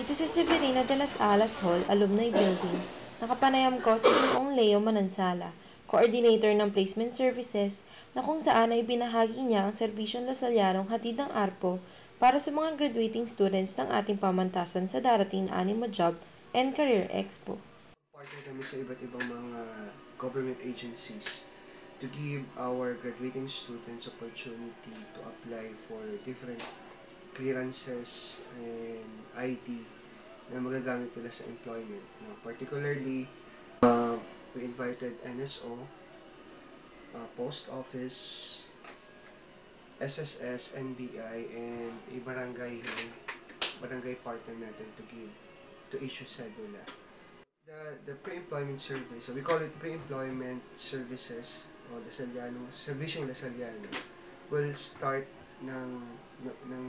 Dito sa Severino de las Alas Hall Alumni Building, nakapanayam ko si Ginoong Leo Manansala, Coordinator ng Placement Services, na kung saan ay binahagi niya ang serbisyong lasalyanong hatid ng ARPO para sa mga graduating students ng ating pamantasan sa darating na Animo Job and Career Expo. Partner kami sa iba't ibang mga government agencies to give our graduating students opportunity to apply for different clearances and ID na magagamit nila sa employment. Particularly, we invited NSO, Post Office, SSS, NBI, and a barangay partner natin to issue cedula. The pre-employment service, so we call it pre-employment services o Servisyong Lasalliano, will start ng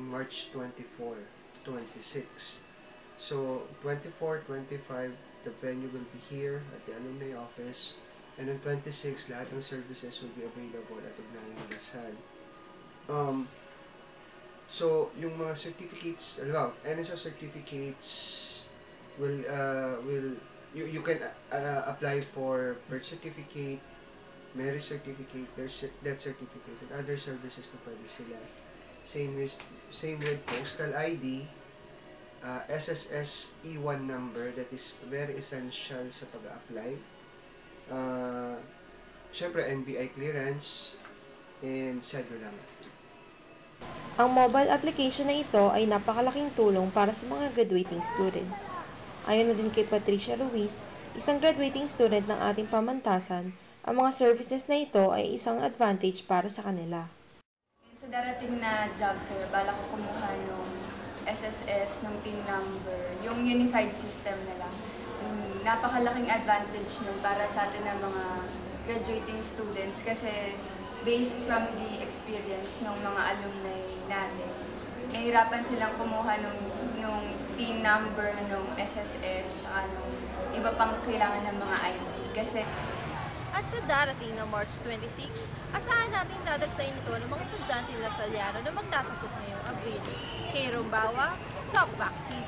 March 24 to 26. So 24, 25, the venue will be here at the alumni office, and on 26, lahat ng services will be available at Ugnayan Lasal. So yung mga certificates, NSO certificates you can apply for birth certificate, marriage certificate, death certificate, and other services na pwede sila. Same with postal ID, SSS E1 number, that is very essential sa pag-apply. Syempre, NBI clearance, and cedula. Ang mobile application na ito ay napakalaking tulong para sa mga graduating students. Ayon na din kay Patricia Ruiz, isang graduating student ng ating pamantasan, ang mga services na ito ay isang advantage para sa kanila. Sa darating na job fair, bala ko kumuha ng SSS, ng team number, yung unified system nila. Napakalaking advantage nun para sa atin ng mga graduating students kasi based from the experience ng mga alumni natin, nahirapan silang kumuha nung team number, nung SSS, tsaka nung iba pang kailangan ng mga ID. Kasi at sa darating na March 26, asahan natin dadagsayin ito ng mga estudyante lasalliano na magtatapos ngayong Abril. Kay Rombawa, Talkback TV.